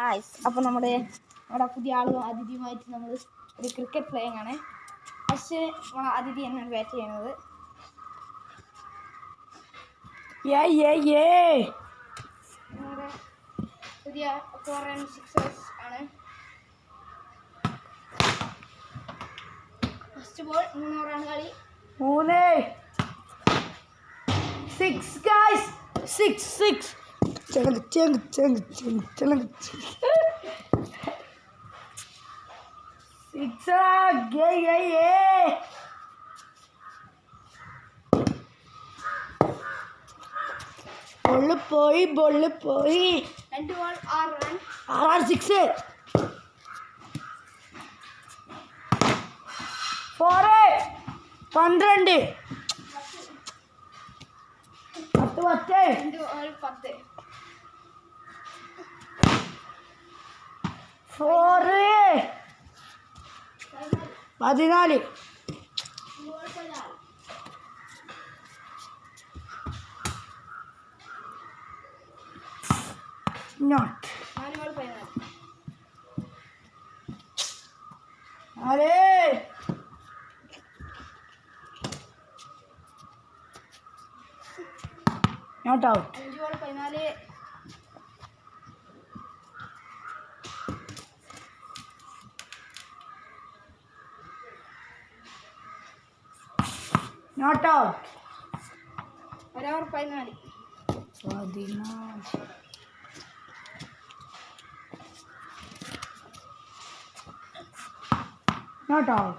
Guys, അപ്പോൾ നമ്മുടെ പുതിയ ആളും അതിഥിയുമായിട്ട് നമ്മൾ ഒരു ക്രിക്കറ്റ് പ്ലേയിങ് ആണ്. പക്ഷേ അതിഥി എന്നാണ് ബാറ്റ് ചെയ്യുന്നത്. നമ്മുടെ പുതിയ 4 and 6 ആണ്. ഫസ്റ്റ് ബോൾ 3 ഓവറാണ് കളി. 6 guys, 6 chang ബോൾ പോയി 2 ball 6 run. 6 4 12 10 2 ball 10. 4 14 not 4 ball 14. not out. 5 ball 14. not out. 1 over 14. not out.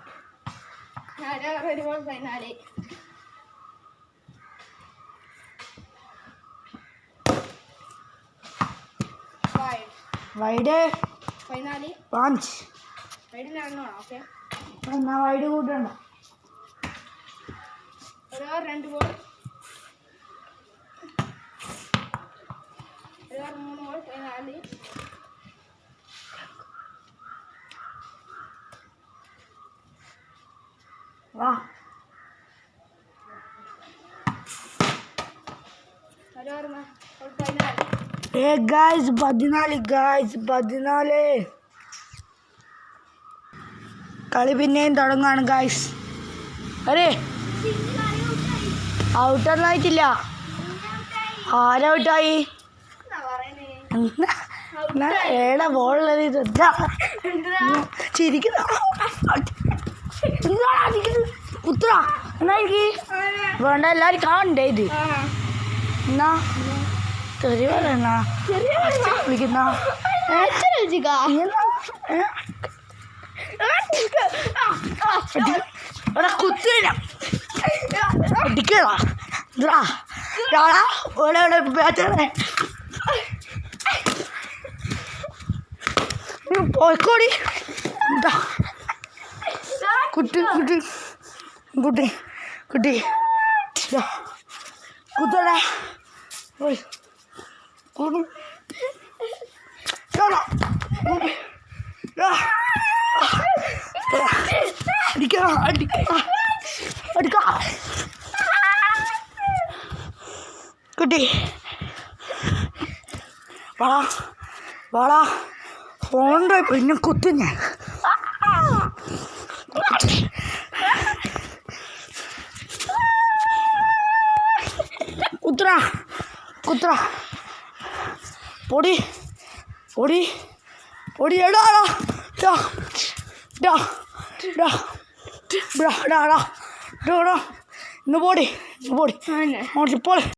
1 over 1 ball 14. wide 14. punch വൈഡിന് റണ്ണാണോ? ഓക്കെ. എന്നാ വൈഡ് കൂട്ടണ്ട. 1 ഓവർ 2 ബോൾ. 1 over 3 ball 14. വാ 1 ഓവർ 14. guys 14 കളി പിന്നെയും തുടങ്ങാണ് ഗായ്സ്. അരേ ഔട്ടൊന്നും ആയിട്ടില്ല. ആരൗട്ടായി? ഏടാ ബോളുള്ളത് ചിരിക്കുന്ന കുത്ര എന്നാ എനിക്ക് വേണ്ട, എല്ലാരും കാണണ്ടേ ഇത്. എന്നാ തെറി പറയണ വിളിക്കുന്ന കുത്തില്ല അടിക്കടാ പോയിക്കോടി കുട്ടി കുട്ടി കുട്ടി കുട്ടി കുത്തടാ കുട്ടി വാടാ വാടാ ഫോണിൻ്റെ പിന്നെ കുത്തും ഞാൻ. കുത്ര കുത്ര പൊടി പൊടി പൊടി എടാടാ ഇന്ന് പോടി പോടി ഇപ്പോൾ